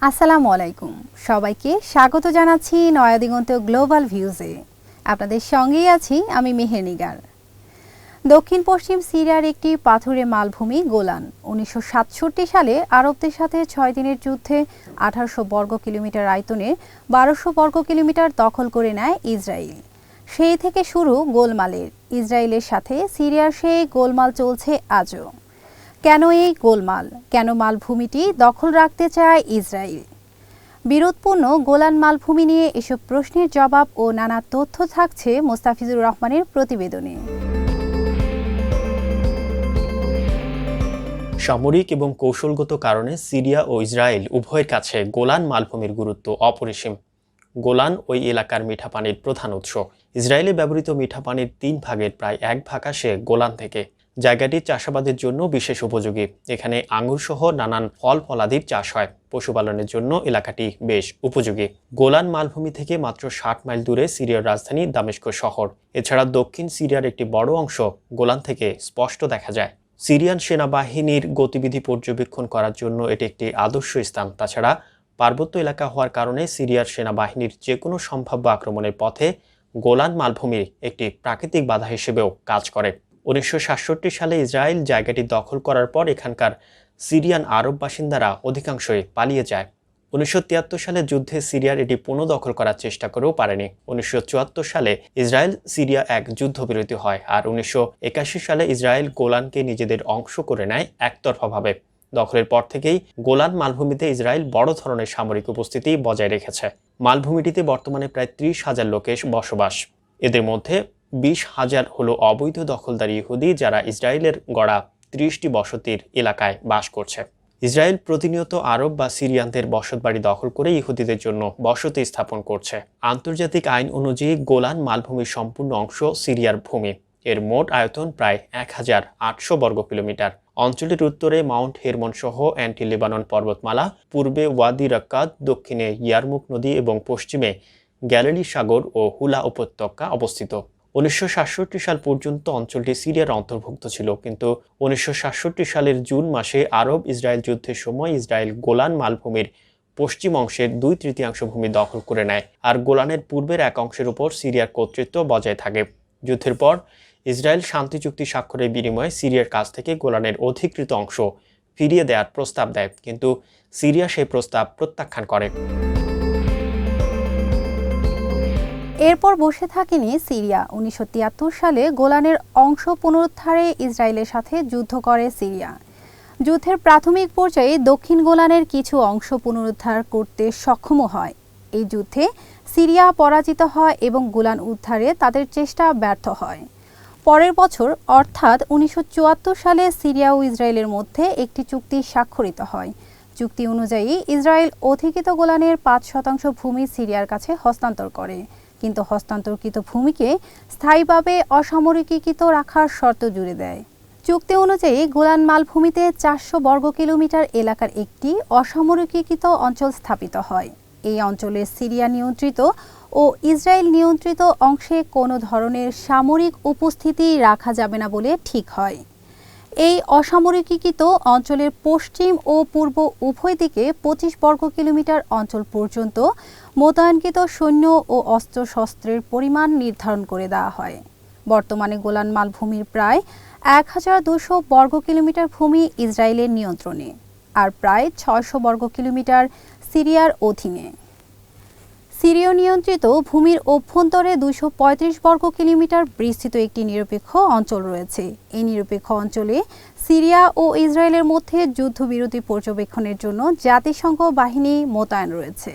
আসসালামু আলাইকুম, সবাইকে স্বাগত জানাচ্ছি নয়া দিগন্ত গ্লোবাল ভিউজে। আপনাদের সঙ্গেই আছি আমি মেহের নিগার। দক্ষিণ পশ্চিম সিরিয়ার একটি পাথুরে মালভূমি গোলান 1967 সালে আরবদের সাথে 6 দিনের যুদ্ধে 1800 বর্গ কিলোমিটার আয়তনের 1200 বর্গ কিলোমিটার দখল করে নেয় ইসরায়েল। সেই থেকে শুরু গোলমালের। ইসরায়েলের সাথে সিরিয়ার সেই গোলমাল চলছে আজও। কেন এই গোলমাল? কেন মালভূমিটি দখল রাখতে চায় ইসরায়েল? বিরোধপূর্ণ গোলান মালভূমি নিয়ে এসব প্রশ্নের জবাব ও নানা তথ্য থাকছে মোস্তাফিজুর রহমানের প্রতিবেদনে। সামরিক এবং কৌশলগত কারণে সিরিয়া ও ইসরায়েল উভয়ের কাছে গোলান মালভূমির গুরুত্ব অপরিসীম। গোলান ওই এলাকার মিঠা পানির প্রধান উৎস। ইসরায়েলে ব্যবহৃত মিঠা পানির 3 ভাগের প্রায় 1 ভাগ আসে গোলান থেকে। জায়গাটি চাষাবাদের জন্য বিশেষ উপযোগী। এখানে আঙ্গুর সহ নানান ফল ফলাদির চাষ হয়। পশুপালনের জন্য এলাকাটি বেশ উপযোগী। গোলান মালভূমি থেকে মাত্র 60 মাইল দূরে সিরিয়ার রাজধানী দামেস্ক শহর। এছাড়া দক্ষিণ সিরিয়ার একটি বড় অংশ গোলান থেকে স্পষ্ট দেখা যায়। সিরিয়ান সেনাবাহিনীর গতিবিধি পর্যবেক্ষণ করার জন্য এটি একটি আদর্শ স্থান। তাছাড়া পার্বত্য এলাকা হওয়ার কারণে সিরিয়ার সেনাবাহিনীর যে কোনো সম্ভাব্য আক্রমণের পথে গোলান মালভূমি একটি প্রাকৃতিক বাধা হিসেবেও কাজ করে। 1967 সালে ইসরায়েল জায়গাটি দখল করার পর এখানকার সিরিয়ান আরব বাসিন্দারা অধিকাংশই পালিয়ে যায়। 1973 সালে যুদ্ধে সিরিয়ার এটি পুনঃদখল করার চেষ্টা করেও পারেনি। 1974 সালে ইসরায়েল সিরিয়া এক যুদ্ধবিরতি হয়, আর 1981 সালে ইসরায়েল গোলানকে নিজেদের অংশ করে নেয় একতরফাভাবে। দখলের পর থেকেই গোলান মালভূমিতে ইসরায়েল বড় ধরনের সামরিক উপস্থিতি বজায় রেখেছে। মালভূমিটিতে বর্তমানে প্রায় 30,000 লোকের বসবাস। এদের মধ্যে 20,000 হলো অবৈধ দখলদার ইহুদি, যারা ইসরায়েলের গড়া 30টি বসতির এলাকায় বাস করছে। ইসরায়েল প্রতিনিয়ত আরব বা সিরিয়ানদের বসতবাড়ি দখল করে ইহুদিদের জন্য বসতি স্থাপন করছে। আন্তর্জাতিক আইন অনুযায়ী গোলান মালভূমির সম্পূর্ণ অংশ সিরিয়ার ভূমি। এর মোট আয়তন প্রায় 1800 বর্গ কিলোমিটার। অঞ্চলের উত্তরে মাউন্ট হেরমন সহ অ্যান্টি লেবানন পর্বতমালা, পূর্বে ওয়াদি রাক্কাদ, দক্ষিণে ইয়ারমুক নদী এবং পশ্চিমে গ্যালিলি সাগর ও হুলা উপত্যকা অবস্থিত। 1967 সাল পর্যন্ত অঞ্চলটি সিরিয়ার অন্তর্ভুক্ত ছিল, কিন্তু 1967 সালের জুন মাসে আরব ইসরায়েল যুদ্ধের সময় ইসরায়েল গোলান মালভূমির পশ্চিম অংশের 2/3 ভূমি দখল করে নেয়, আর গোলানের পূর্বের এক অংশের উপর সিরিয়ার কর্তৃত্ব বজায় থাকে। যুদ্ধের পর ইসরায়েল শান্তি চুক্তি স্বাক্ষরের বিনিময়ে সিরিয়ার কাছ থেকে গোলানের অধিকৃত অংশ ফিরিয়ে দেওয়ার প্রস্তাব দেয়, কিন্তু সিরিয়া সেই প্রস্তাব প্রত্যাখ্যান করে। এরপর বসে থাকেনি সিরিয়া। 1973 সালে গোলানের অংশ পুনরুদ্ধারে ইসরায়েলের সাথে যুদ্ধ করে সিরিয়া। যুদ্ধের প্রাথমিক পর্যায়ে দক্ষিণ গোলানের কিছু অংশ পুনরুদ্ধার করতে সক্ষম হয়। এই যুদ্ধে সিরিয়া পরাজিত হয় এবং গোলান উদ্ধারে তাদের চেষ্টা ব্যর্থ হয়। পরের বছর অর্থাৎ 1974 সালে সিরিয়া ও ইসরায়েলের মধ্যে একটি চুক্তি স্বাক্ষরিত হয়। চুক্তি অনুযায়ী ইসরায়েল অধিকৃত গোলানের 5% ভূমি সিরিয়ার কাছে হস্তান্তর করে, কিন্তু হস্তান্তরকৃত ভূমিকে স্থায়ীভাবে অসামরিকীকৃত রাখার শর্ত জুড়ে দেয়। চুক্তি অনুযায়ী গোলান মালভূমিতে 400 বর্গ কিলোমিটার এলাকার একটি অসামরিকীকৃত অঞ্চল স্থাপিত হয়। এই অঞ্চলে সিরিয়া নিয়ন্ত্রিত ও ইসরায়েল নিয়ন্ত্রিত অংশে কোনো ধরনের সামরিক উপস্থিতি রাখা যাবে না বলে ঠিক হয়। এই অসামরিকীকৃত অঞ্চলের পশ্চিম ও পূর্ব উভয় দিকে 25 বর্গ কিলোমিটার অঞ্চল পর্যন্ত মোতায়েনকৃত সৈন্য ও অস্ত্রশস্ত্রের পরিমাণ নির্ধারণ করে দেওয়া হয়। বর্তমানে গোলান মালভূমির প্রায় 1200 বর্গ কিলোমিটার ভূমি ইসরায়েলের নিয়ন্ত্রণে, আর প্রায় 600 বর্গ কিলোমিটার সিরিয়ার অধীনে। সিরীয় নিয়ন্ত্রিত ভূমির অভ্যন্তরে 235 বর্গ কিলোমিটার বিস্তৃত একটি নিরপেক্ষ অঞ্চল রয়েছে। এই নিরপেক্ষ অঞ্চলে সিরিয়া ও ইসরায়েলের মধ্যে যুদ্ধবিরতি পর্যবেক্ষণের জন্য জাতিসংঘ বাহিনী মোতায়েন রয়েছে।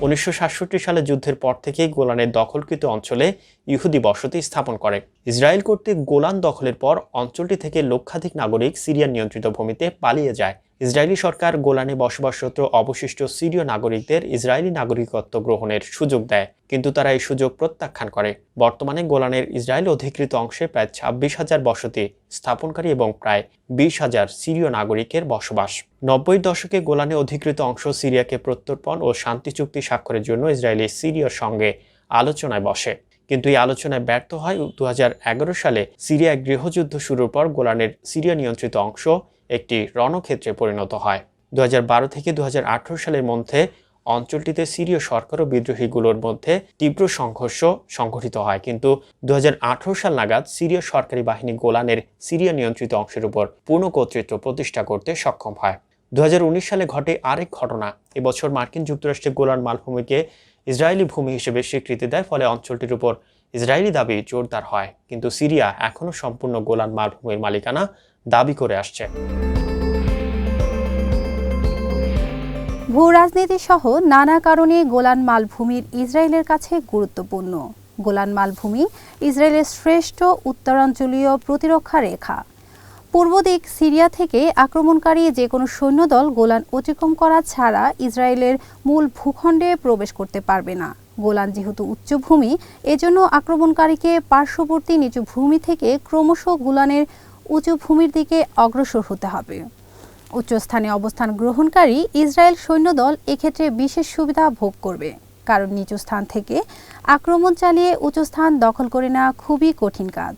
1967 সালে যুদ্ধের পর থেকেই গোলানের দখলকৃত অঞ্চলে ইহুদি বসতি স্থাপন করে। ইসরায়েল কর্তৃক গোলান দখলের পর অঞ্চলটি থেকে লক্ষাধিক নাগরিক সিরিয়ান নিয়ন্ত্রিত ভূমিতে পালিয়ে যায়। ইসরায়েলি সরকার গোলানে বসবাসরত অবশিষ্ট সিরীয় নাগরিকদের ইসরায়েলি নাগরিকত্ব গ্রহণের সুযোগ দেয়, কিন্তু তারা এই সুযোগ প্রত্যাখ্যান করে। বর্তমানে গোলানের ইসরায়েল অধিকৃত অংশে প্রায় 26,000 বসতি স্থাপনকারী এবং প্রায় 20,000 সিরীয় নাগরিকের বসবাস। 90 দশকে গোলানে অধিকৃত অংশ সিরিয়াকে প্রত্যর্পণ ও শান্তি চুক্তি স্বাক্ষরের জন্য ইসরায়েলি সিরিয়ার সঙ্গে আলোচনায় বসে, কিন্তু এই আলোচনায় ব্যর্থ হয়। 2011 সালে সিরিয়ায় গৃহযুদ্ধ শুরুর পর গোলানের সিরিয়া নিয়ন্ত্রিত অংশ একটি রণক্ষেত্রে পরিণত হয়। 2012 থেকে 2018 সালের মধ্যে অঞ্চলটিতে সিরীয় সরকার ও বিদ্রোহীগুলোর মধ্যে তীব্র সংঘর্ষ সংঘটিত হয়, কিন্তু 2018 সাল নাগাদ সিরীয় সরকারি বাহিনী গোলানের সিরিয়া নিয়ন্ত্রিত অংশের উপর পূর্ণ কর্তৃত্ব প্রতিষ্ঠা করতে সক্ষম হয়। 2019 সালে ঘটে আরেক ঘটনা। এবছর মার্কিন যুক্তরাষ্ট্রের গোলান মালভূমিকে ইসরায়েলি ভূমি হিসেবে স্বীকৃতি দেয়, ফলে অঞ্চলটির উপর ইসরায়েলি দাবি জোরদার হয়, কিন্তু সিরিয়া এখনও সম্পূর্ণ গোলান মালভূমির মালিকানা দাবি করে আসছে। ভূ রাজনীতি সহ নানা কারণে গোলান মালভূমির ইসরায়েলের কাছে গুরুত্বপূর্ণ। গোলান মালভূমি ইসরায়েলের শ্রেষ্ঠ উত্তরাঞ্চলীয় প্রতিরক্ষা রেখা। পূর্ব দিক সিরিয়া থেকে আক্রমণকারী যে কোনো সৈন্যদল গোলান অতিক্রম করা ছাড়া ইসরায়েলের মূল ভূখণ্ডে প্রবেশ করতে পারবে না। গোলান যেহেতু উচ্চভূমি, এজন্য আক্রমণকারীকে পার্শ্ববর্তী নিচু ভূমি থেকে ক্রমশ গোলানের উঁচু ভূমির দিকে অগ্রসর হতে হবে। উচ্চস্থানে অবস্থান গ্রহণকারী ইসরায়েল সৈন্যদল এক্ষেত্রে বিশেষ সুবিধা ভোগ করবে, কারণ নিচু স্থান থেকে আক্রমণ চালিয়ে উঁচু স্থান দখল করে নেওয়া খুবই কঠিন কাজ।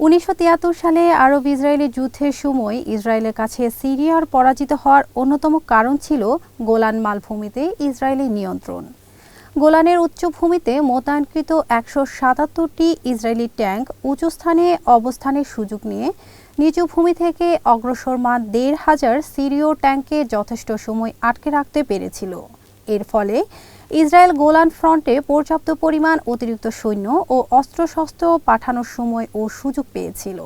1973 সালে আরব ইসরায়েলি যুদ্ধের সময় ইসরায়েলের কাছে সিরিয়ার পরাজিত হওয়ার অন্যতম কারণ ছিল গোলান মালভূমিতে ইসরায়েলি নিয়ন্ত্রণ। গোলানের উচ্চভূমিতে মোতায়েনকৃত 177টি ইসরায়েলি ট্যাঙ্ক উঁচু স্থানে অবস্থানের সুযোগ নিয়ে নিচু ভূমি থেকে অগ্রসরমান 1,500 সিরীয় ট্যাঙ্ককে যথেষ্ট সময় আটকে রাখতে পেরেছিল। এর ফলে ইসরায়েল গোলান ফ্রন্টে পর্যাপ্ত পরিমাণ অতিরিক্ত সৈন্য ও অস্ত্রশস্ত্র পাঠানোর সময় ও সুযোগ পেয়েছিল।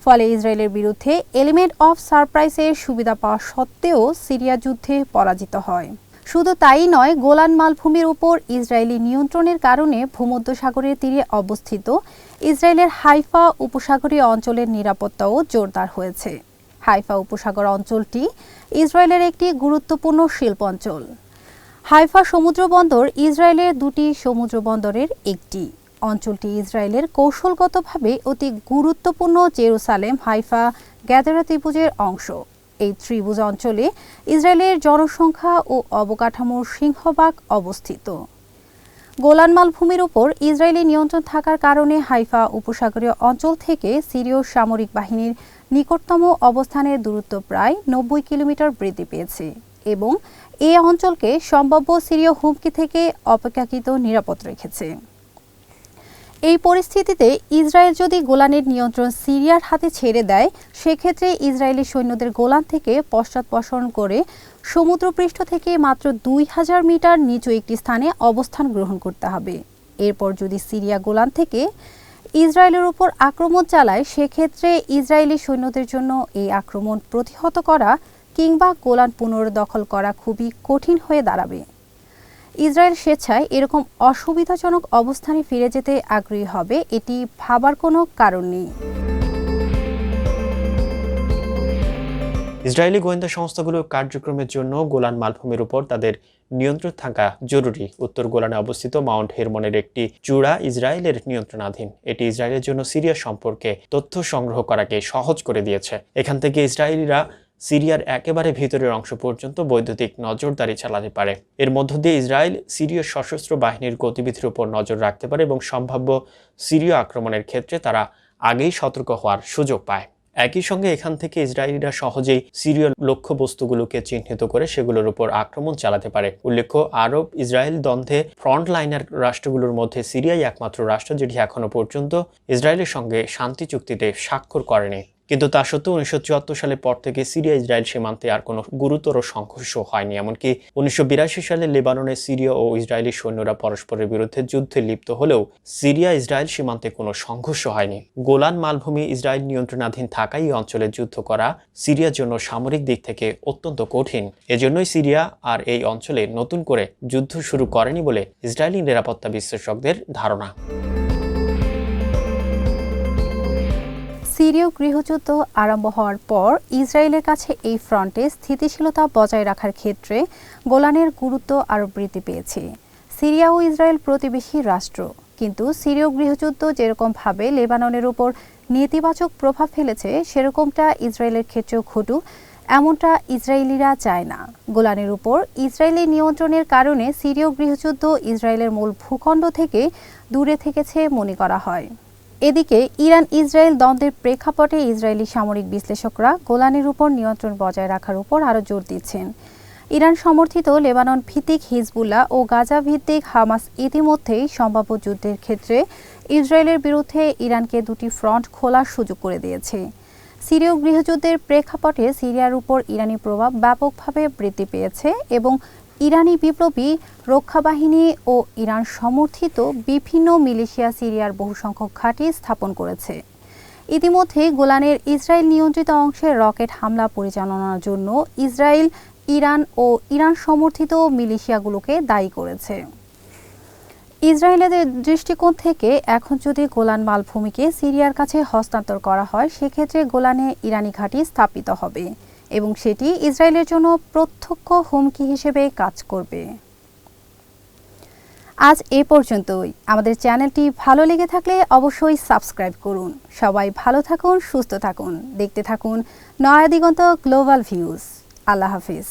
ফলে ইসরায়েলের বিরুদ্ধে এলিমেন্ট অফ সারপ্রাইজের সুবিধা পাওয়া সত্ত্বেও সিরিয়া যুদ্ধে পরাজিত হয়। শুধু তাই নয়, গোলান মালভূমির উপর ইসরায়েলি নিয়ন্ত্রণের কারণে ভূমধ্যসাগরের তীরে অবস্থিত ইসরায়েলের হাইফা উপসাগরীয় অঞ্চলের নিরাপত্তাও জোরদার হয়েছে। হাইফা উপসাগর অঞ্চলটি ইসরায়েলের একটি গুরুত্বপূর্ণ শিল্প অঞ্চল। হাইফা সমুদ্র বন্দর ইসরায়েলের দুটি সমুদ্র বন্দরের একটি। অঞ্চলটি ইসরায়েলের কৌশলগতভাবে অতি গুরুত্বপূর্ণ জেরুসালেম হাইফা গ্যাদারা ত্রিভুজের অংশ। এই ত্রিভুজ অঞ্চলে ইসরায়েলের জনসংখ্যা ও অবকাঠামোর সিংহভাগ অবস্থিত। গোলান মালভূমির উপর ইসরায়েলি নিয়ন্ত্রণ থাকার কারণে হাইফা উপসাগরীয় অঞ্চল থেকে সিরীয় সামরিক বাহিনীর নিকটতম অবস্থানের দূরত্ব প্রায় 90 কিলোমিটার বৃদ্ধি পেয়েছে এবং এই অঞ্চলকে সম্ভাব্য সিরীয় হুমকি থেকে অপেক্ষাকৃত নিরাপদ রেখেছে। এই পরিস্থিতিতে ইসরায়েল যদি গোলানের নিয়ন্ত্রণ সিরিয়ার হাতে ছেড়ে দেয়, সেক্ষেত্রে ইসরায়েলি সৈন্যদের গোলান থেকে পশ্চাৎপসরণ করে সমুদ্রপৃষ্ঠ থেকে মাত্র 2000 মিটার নিচু একটি স্থানে অবস্থান গ্রহণ করতে হবে। এরপর যদি সিরিয়া গোলান থেকে ইসরায়েলের উপর আক্রমণ চালায়, সেক্ষেত্রে ইসরায়েলি সৈন্যদের জন্য এই আক্রমণ প্রতিহত করা কিংবা গোলান পুনর্দখল করা খুবই কঠিন হয়ে দাঁড়াবে। ইসরায়েল স্বেচ্ছায় এরকম অসুবিধাজনক অবস্থানে ফিরে যেতে আগ্রহী হবে, এটি ভাবার কোনো কারণ নেই। ইসরায়েলি গোয়েন্দা সংস্থাগুলোর কার্যক্রমের জন্য গোলান মালভূমির উপর তাদের নিয়ন্ত্রণ থাকা জরুরি। উত্তর গোলানে অবস্থিত মাউন্ট হেরমনের একটি চূড়া ইসরায়েলের নিয়ন্ত্রণাধীন। এটি ইসরায়েলের জন্য সিরিয়া সম্পর্কে তথ্য সংগ্রহ করাকে সহজ করে দিয়েছে। এখান থেকে ইসরায়েলিরা সিরিয়ার একেবারে ভিতরের অংশ পর্যন্ত বৈদ্যুতিক নজরদারি চালাতে পারে। এর মধ্য দিয়ে ইসরায়েল সিরীয় সশস্ত্র বাহিনীর গতিবিধির উপর নজর রাখতে পারে এবং সম্ভাব্য সিরীয় আক্রমণের ক্ষেত্রে তারা আগেই সতর্ক হওয়ার সুযোগ পায়। একই সঙ্গে এখান থেকে ইসরায়েলিরা সহজেই সিরীয় লক্ষ্যবস্তুগুলোকে চিহ্নিত করে সেগুলোর উপর আক্রমণ চালাতে পারে। উল্লেখ্য, আরব ইসরায়েল দ্বন্দ্বে ফ্রন্ট লাইনার রাষ্ট্রগুলোর মধ্যে সিরিয়াই একমাত্র রাষ্ট্র যেটি এখনো পর্যন্ত ইসরায়েলের সঙ্গে শান্তি চুক্তিতে স্বাক্ষর করেনি। কিন্তু তা সত্ত্বেও 1974 সালের পর থেকে সিরিয়া ইসরায়েল সীমান্তে আর কোনো গুরুতর সংঘর্ষ হয়নি। এমনকি 1982 সালে লেবাননে সিরিয়া ও ইসরায়েলি সৈন্যরা পরস্পরের বিরুদ্ধে যুদ্ধে লিপ্ত হলেও সিরিয়া ইসরায়েল সীমান্তে কোনো সংঘর্ষ হয়নি। গোলান মালভূমি ইসরায়েল নিয়ন্ত্রণাধীন থাকায় এই অঞ্চলে যুদ্ধ করা সিরিয়ার জন্য সামরিক দিক থেকে অত্যন্ত কঠিন। এজন্যই সিরিয়া আর এই অঞ্চলে নতুন করে যুদ্ধ শুরু করেনি বলে ইসরায়েলি নিরাপত্তা বিশ্লেষকদের ধারণা। সিরীয় গৃহযুদ্ধ আরম্ভ হওয়ার পর ইসরায়েলের কাছে এই ফ্রন্টে স্থিতিশীলতা বজায় রাখার ক্ষেত্রে গোলানের গুরুত্ব আরও বৃদ্ধি পেয়েছে। সিরিয়া ও ইসরায়েল প্রতিবেশী রাষ্ট্র, কিন্তু সিরীয় গৃহযুদ্ধ যেরকমভাবে লেবাননের উপর নেতিবাচক প্রভাব ফেলেছে, সেরকমটা ইসরায়েলের ক্ষেত্রেও ঘটুক এমনটা ইসরায়েলিরা চায় না। গোলানের উপর ইসরায়েলি নিয়ন্ত্রণের কারণে সিরীয় গৃহযুদ্ধ ইসরায়েলের মূল ভূখণ্ড থেকে দূরে থেকেছে মনে করা হয়। এদিকে ইরান ইসরায়েল দ্বন্দ্বের প্রেক্ষাপটে ইসরায়েলি সামরিক বিশ্লেষকরা গোলানের উপর নিয়ন্ত্রণ বজায় রাখার উপর আরও জোর দিচ্ছেন। ইরান সমর্থিত লেবানন ভিত্তিক হিজবুল্লাহ ও গাজা ভিত্তিক হামাস ইতিমধ্যেই সম্ভাব্য যুদ্ধের ক্ষেত্রে ইসরায়েলের বিরুদ্ধে ইরানকে দুটি ফ্রন্ট খোলার সুযোগ করে দিয়েছে। সিরীয় গৃহযুদ্ধের প্রেক্ষাপটে সিরিয়ার উপর ইরানি প্রভাব ব্যাপকভাবে বৃদ্ধি পেয়েছে এবং ইরানি বিপ্লবী রক্ষা বাহিনী ও ইরান সমর্থিত বিভিন্ন মিলিশিয়া সিরিয়ার বহু সংখ্যক ঘাঁটি স্থাপন করেছে। ইতিমধ্যে গোলানের ইসরায়েল নিয়ন্ত্রিত অংশে রকেট হামলা পরিচালনার জন্য ইসরায়েল, ইরান ও ইরান সমর্থিত মিলিশিয়াগুলোকে দায়ী করেছে। ইসরায়েলের দৃষ্টিকোণ থেকে এখন যদি গোলান মালভূমিকে সিরিয়ার কাছে হস্তান্তর করা হয়, সেক্ষেত্রে গোলানে ইরানি ঘাঁটি স্থাপিত হবে এবং সেটি ইসরায়েলের জন্য প্রত্যক্ষ হুমকি হিসেবে কাজ করবে। আজ এ পর্যন্তই। আমাদের চ্যানেলটি ভালো লেগে থাকলে অবশ্যই সাবস্ক্রাইব করুন। সবাই ভালো থাকুন, সুস্থ থাকুন, দেখতে থাকুন নয়া দিগন্ত গ্লোবাল ভিউজ। আল্লাহ হাফিজ।